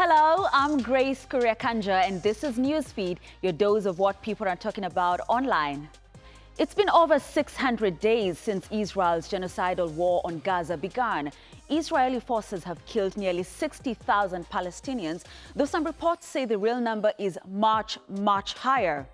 Hello, I'm Grace Kuriakanja, and this is Newsfeed, your dose of what people are talking about online. It's been over 600 days since Israel's genocidal war on Gaza began. Israeli forces have killed nearly 60,000 Palestinians, though some reports say the real number is much higher.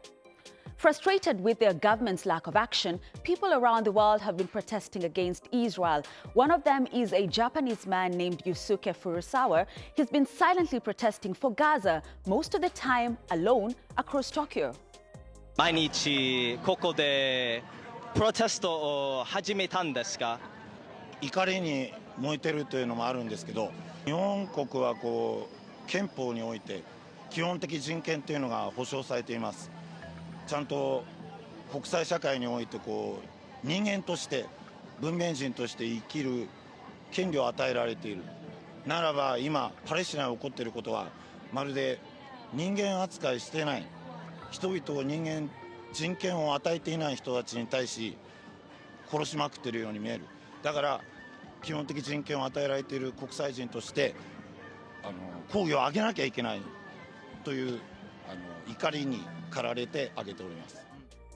Frustrated with their government's lack of action, people around the world have been protesting against Israel. One of them is a Japanese man named Yusuke Furusawa. He's been silently protesting for Gaza, most of the time alone across Tokyo. 毎日ここでプロテストを始めたんですが、怒りに燃えてるというのもあるんですけど、日本国は憲法において基本的人権というのが保障されています。ちゃんと国際社会において人間として文明人として生きる権利を与えられているならば、今パレスチナで起こっていることはまるで人間扱いしてない、人々を人権を与えていない人たちに対し殺しまくっているように見える。だから基本的人権を与えられている国際人として抗議を上げなきゃいけないという怒りに駆られて上げております。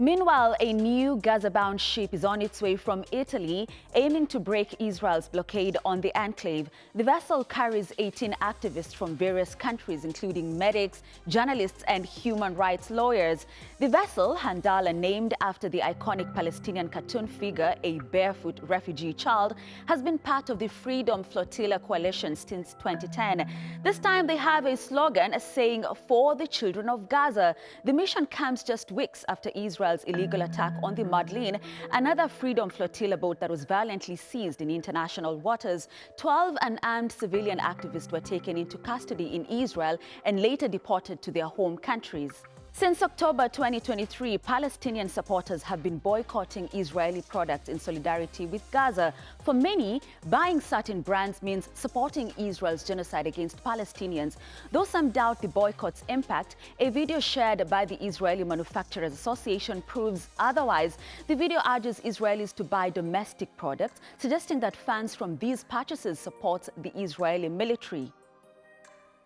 Meanwhile, a new Gaza-bound ship is on its way from Italy, aiming to break Israel's blockade on the enclave. The vessel carries 18 activists from various countries, including medics, journalists, and human rights lawyers. The vessel, Handala, named after the iconic Palestinian cartoon figure, a barefoot refugee child, has been part of the Freedom Flotilla coalition since 2010. This time they have a slogan saying, "For the children of Gaza." The mission comes just weeks after Israel's illegal attack on the Madlin, another Freedom Flotilla boat that was violently seized in international waters. 12 unarmed civilian activists were taken into custody in Israel and later deported to their home countries. Since October 2023, Palestinian supporters have been boycotting Israeli products in solidarity with Gaza. For many, buying certain brands means supporting Israel's genocide against Palestinians. Though some doubt the boycott's impact, a video shared by the Israeli Manufacturers Association proves otherwise. The video urges Israelis to buy domestic products, suggesting that funds from these purchases support the Israeli military.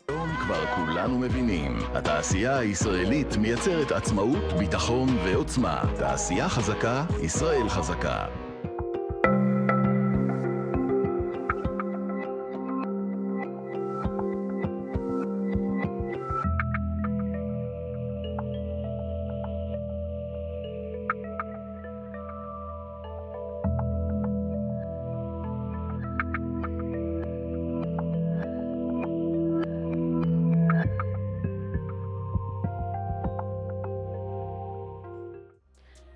היום כבר כולנו מבינים, התעשייה הישראלית מייצרת עצמאות, ביטחון ועוצמה. תעשייה חזקה, ישראל חזקה.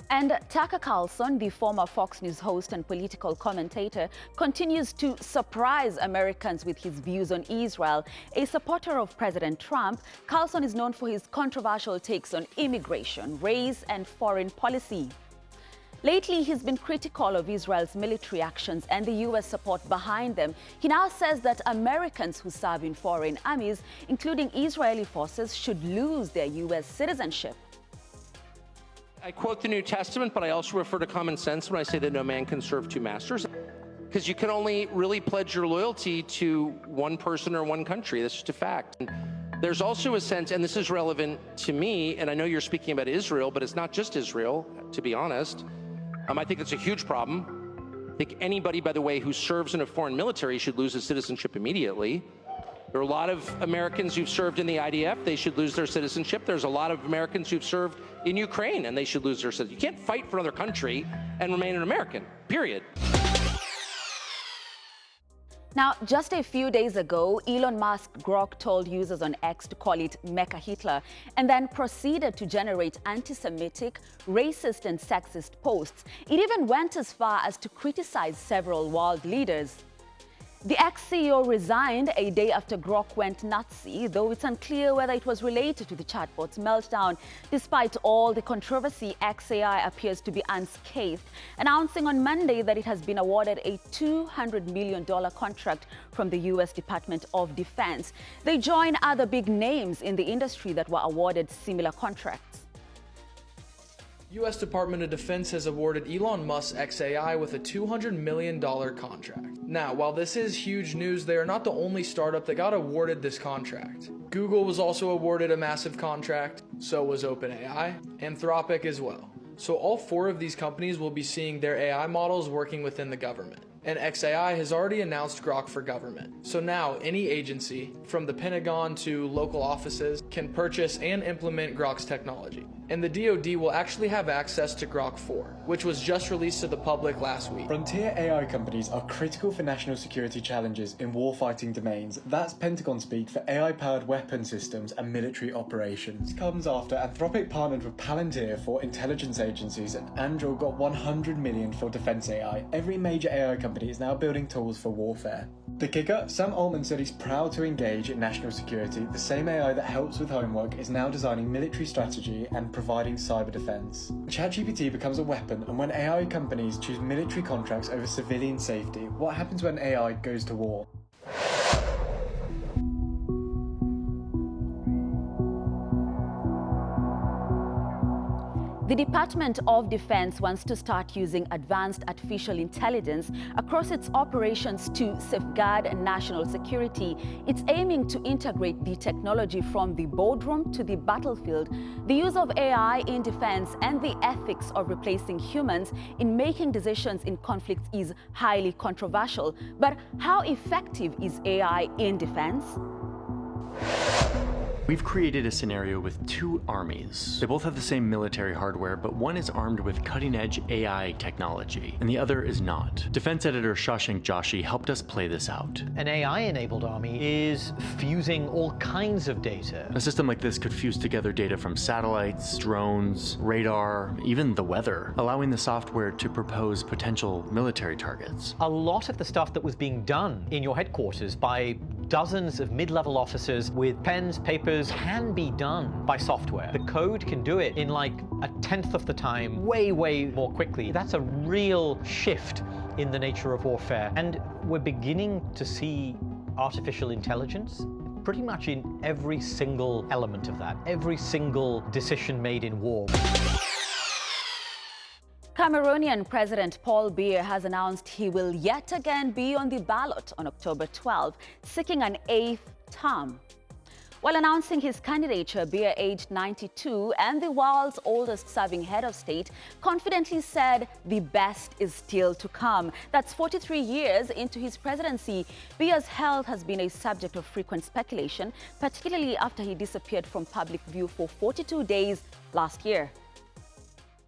And Tucker Carlson, the former Fox News host and political commentator, continues to surprise Americans with his views on Israel. A supporter of President Trump, Carlson is known for his controversial takes on immigration, race, and foreign policy. Lately, he's been critical of Israel's military actions and the U.S. support behind them. He now says that Americans who serve in foreign armies, including Israeli forces, should lose their U.S. citizenship. I quote the New Testament, but I also refer to common sense when I say that no man can serve two masters. Because you can only really pledge your loyalty to one person or one country. That's just a fact. And there's also a sense, and this is relevant to me, and I know you're speaking about Israel, but it's not just Israel, to be honest. I think it's a huge problem. I think anybody, by the way, who serves in a foreign military should lose his citizenship immediately. There are a lot of Americans who've served in the IDF. They should lose their citizenship. There's a lot of Americans who've served in Ukraine, and they should lose their citizenship. You can't fight for another country and remain an American, period. Now, just a few days ago, Elon Musk Grok told users on X to call it MechaHitler, and then proceeded to generate anti-Semitic, racist, and sexist posts. It even went as far as to criticize several world leaders. The ex-CEO resigned a day after Grok went Nazi, though it's unclear whether it was related to the chatbot's meltdown. Despite all the controversy, XAI appears to be unscathed, announcing on Monday that it has been awarded a $200 million contract from the U.S. Department of Defense. They join other big names in the industry that were awarded similar contracts. U.S. Department of Defense has awarded Elon Musk's xAI with a $200 million contract. Now, while this is huge news, they are not the only startup that got awarded this contract. Google was also awarded a massive contract, so was OpenAI, Anthropic as well. So all 4 of these companies will be seeing their AI models working within the government. And xAI has already announced Grok for government. So now any agency, from the Pentagon to local offices, can purchase and implement Grok's technology. And the DoD will actually have access to Grok 4, which was just released to the public last week. Frontier AI companies are critical for national security challenges in warfighting domains. That's Pentagon speak for AI-powered weapon systems and military operations. This comes after Anthropic partnered with Palantir for intelligence agencies and Anduril got $100 million for defense AI. Every major AI company is now building tools for warfare. The kicker, Sam Altman said he's proud to engage in national security. The same AI that helps with homework is now designing military strategy and providing cyber defense. ChatGPT becomes a weapon, and when AI companies choose military contracts over civilian safety, what happens when AI goes to war? The Department of Defense wants to start using advanced artificial intelligence across its operations to safeguard national security. It's aiming to integrate the technology from the boardroom to the battlefield. The use of AI in defense and the ethics of replacing humans in making decisions in conflicts is highly controversial. But how effective is AI in defense? We've created a scenario with 2 armies. They both have the same military hardware, but one is armed with cutting-edge AI technology, and the other is not. Defense editor Shashank Joshi helped us play this out. An AI-enabled army is fusing all kinds of data. A system like this could fuse together data from satellites, drones, radar, even the weather, allowing the software to propose potential military targets. A lot of the stuff that was being done in your headquarters by dozens of mid-level officers with pens, papers, can be done by software. The code can do it in like a 1/10 of the time, way more quickly. That's a real shift in the nature of warfare. And we're beginning to see artificial intelligence pretty much in every single element of that, every single decision made in war. Cameroonian President Paul Biya has announced he will yet again be on the ballot on October 12, seeking an 8th term. While announcing his candidature, Biya, aged 92 and the world's oldest serving head of state, confidently said the best is still to come. That's 43 years into his presidency. Biya's health has been a subject of frequent speculation, particularly after he disappeared from public view for 42 days last year.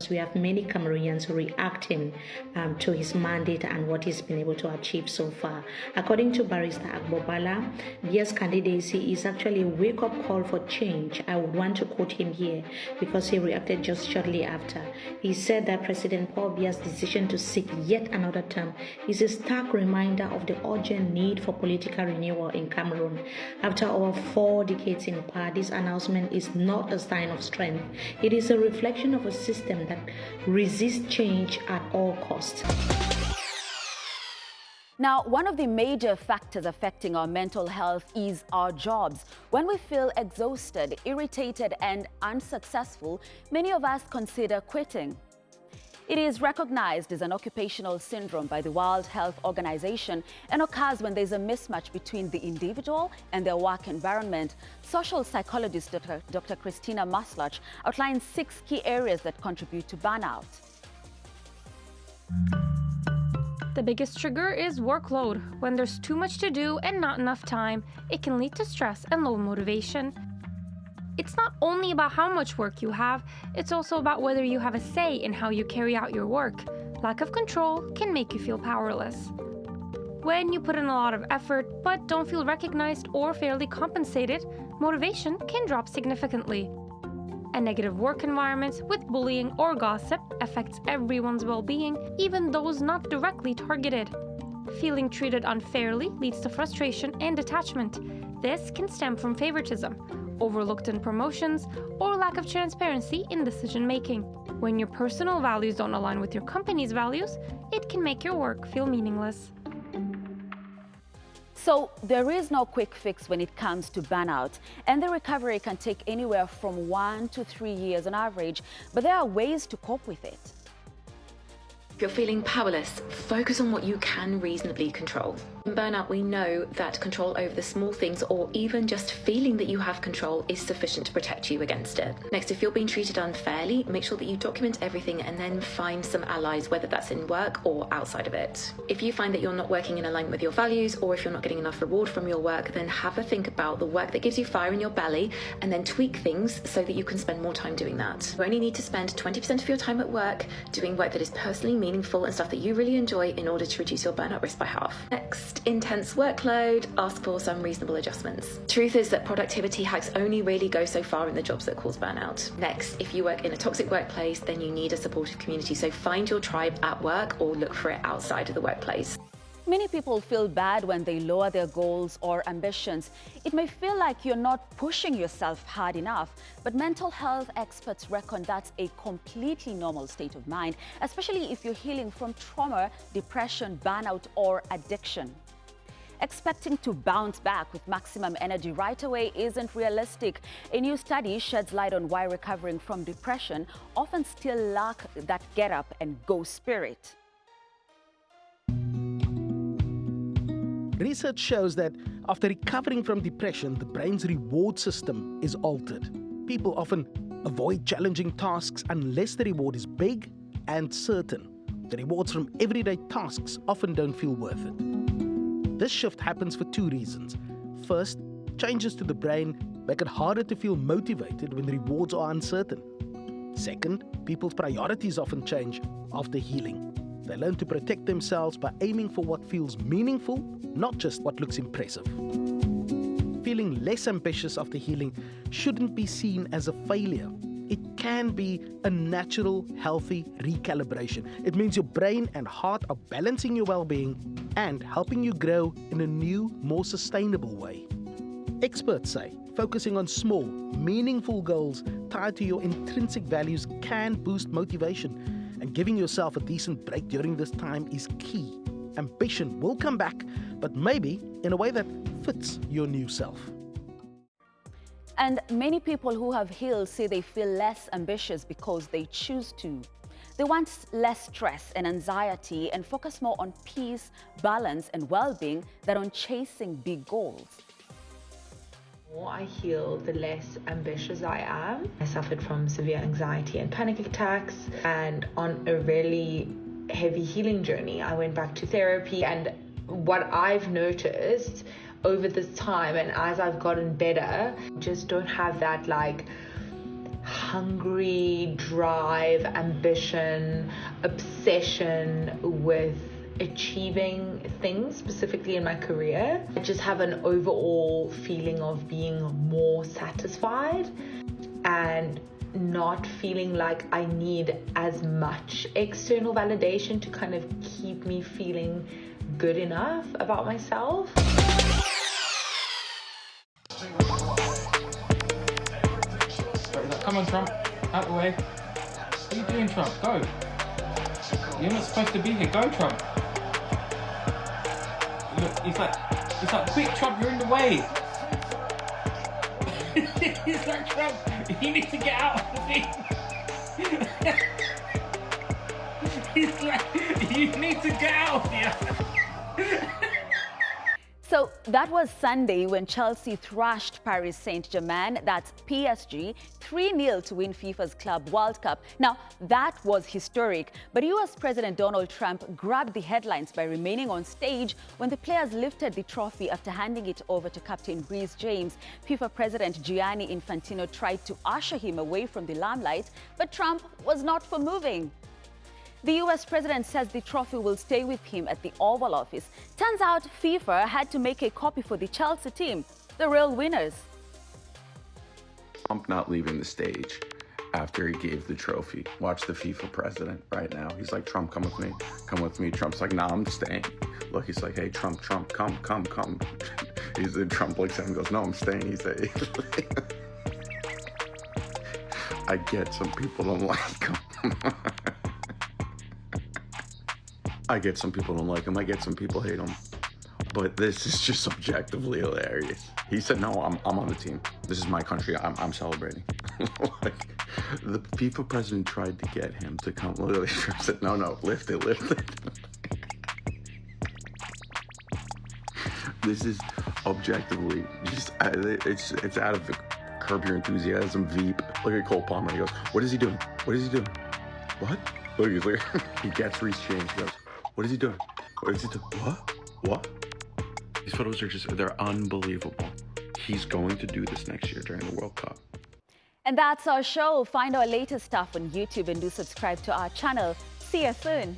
We have many Cameroonians reacting to his mandate and what he's been able to achieve so far. According to Barrister Agbobala, Biya's candidacy is actually a wake-up call for change. I would want to quote him here because he reacted just shortly after. He said that President Paul Biya's decision to seek yet another term is a stark reminder of the urgent need for political renewal in Cameroon. After over 4 decades in power, this announcement is not a sign of strength. It is a reflection of a system that resists change at all costs. Now, one of the major factors affecting our mental health is our jobs. When we feel exhausted, irritated, and unsuccessful, many of us consider quitting. It is recognized as an occupational syndrome by the World Health Organization and occurs when there's a mismatch between the individual and their work environment. Social psychologist Dr. Christina Maslach outlines 6 key areas that contribute to burnout. The biggest trigger is workload. When there's too much to do and not enough time, it can lead to stress and low motivation. It's not only about how much work you have, it's also about whether you have a say in how you carry out your work. Lack of control can make you feel powerless. When you put in a lot of effort but don't feel recognized or fairly compensated, motivation can drop significantly. A negative work environment with bullying or gossip affects everyone's well-being, even those not directly targeted. Feeling treated unfairly leads to frustration and detachment. This can stem from favoritism, overlooked in promotions, or lack of transparency in decision-making. When your personal values don't align with your company's values, it can make your work feel meaningless. So there is no quick fix when it comes to burnout, and the recovery can take anywhere from 1 to 3 years on average, but there are ways to cope with it. If you're feeling powerless, focus on what you can reasonably control. In burnout, we know that control over the small things, or even just feeling that you have control, is sufficient to protect you against it. Next, if you're being treated unfairly, make sure that you document everything and then find some allies, whether that's in work or outside of it. If you find that you're not working in alignment with your values, or if you're not getting enough reward from your work, then have a think about the work that gives you fire in your belly, and then tweak things so that you can spend more time doing that. You only need to spend 20% of your time at work doing work that is personally meaningful and stuff that you really enjoy in order to reduce your burnout risk by half. Next, intense workload, ask for some reasonable adjustments. Truth is that productivity hacks only really go so far in the jobs that cause burnout. Next, if you work in a toxic workplace, then you need a supportive community, so find your tribe at work or look for it outside of the workplace. Many people feel bad when they lower their goals or ambitions. It may feel like you're not pushing yourself hard enough, but mental health experts reckon that's a completely normal state of mind, especially if you're healing from trauma, depression, burnout, or addiction. Expecting to bounce back with maximum energy right away isn't realistic. A new study sheds light on why recovering from depression often still lack that get up and go spirit. Research shows that after recovering from depression, the brain's reward system is altered. People often avoid challenging tasks unless the reward is big and certain. The rewards from everyday tasks often don't feel worth it. This shift happens for two reasons. First, changes to the brain make it harder to feel motivated when the rewards are uncertain. Second, people's priorities often change after healing. They learn to protect themselves by aiming for what feels meaningful, not just what looks impressive. Feeling less ambitious after healing shouldn't be seen as a failure. It can be a natural, healthy recalibration. It means your brain and heart are balancing your well-being and helping you grow in a new, more sustainable way. Experts say focusing on small, meaningful goals tied to your intrinsic values can boost motivation. And giving yourself a decent break during this time is key. Ambition will come back, but maybe in a way that fits your new self. And many people who have healed say they feel less ambitious because they choose to. They want less stress and anxiety and focus more on peace, balance, and well-being than on chasing big goals. The more I heal, the less ambitious I am. I suffered from severe anxiety and panic attacks, and on a really heavy healing journey. I went back to therapy, and what I've noticed over this time and as I've gotten better, just don't have that like hungry drive, ambition, obsession with achieving things, specifically in my career. I just have an overall feeling of being more satisfied and not feeling like I need as much external validation to kind of keep me feeling good enough about myself. Come on, Trump. Out the way. What are you doing, Trump? Go. You're not supposed to be here. Go, Trump. Look, he's like, quick, Trump, you're in the way. He's like, Trump, you need to get out of the thing. He's like, you need to get out of here. So that was Sunday when Chelsea thrashed Paris Saint-Germain, that's PSG, 3-0 to win FIFA's Club World Cup. Now, that was historic, but US President Donald Trump grabbed the headlines by remaining on stage when the players lifted the trophy after handing it over to Captain Reece James. FIFA President Gianni Infantino tried to usher him away from the limelight, but Trump was not for moving. The US president says the trophy will stay with him at the Oval Office. Turns out FIFA had to make a copy for the Chelsea team, the real winners. Trump not leaving the stage after he gave the trophy. Watch the FIFA president right now. He's like, Trump, come with me. Come with me. Trump's like, nah, I'm staying. Look, he's like, hey, Trump, come. Trump looks at him and goes, no, I'm staying. He's like, I get some people don't like him. I get some people don't like him. I get some people hate him. But this is just objectively hilarious. He said, no, I'm on the team. This is my country. I'm celebrating. Like, the FIFA president tried to get him to come. Literally, Trump said, no, lift it. This is objectively just, it's out of the Curb Your Enthusiasm Veep. Look at Cole Palmer. He goes, what is he doing? What? Look, he gets Reece James. He goes, what is he doing? What? These photos are they're unbelievable. He's going to do this next year during the World Cup. And that's our show. Find our latest stuff on YouTube and do subscribe to our channel. See you soon.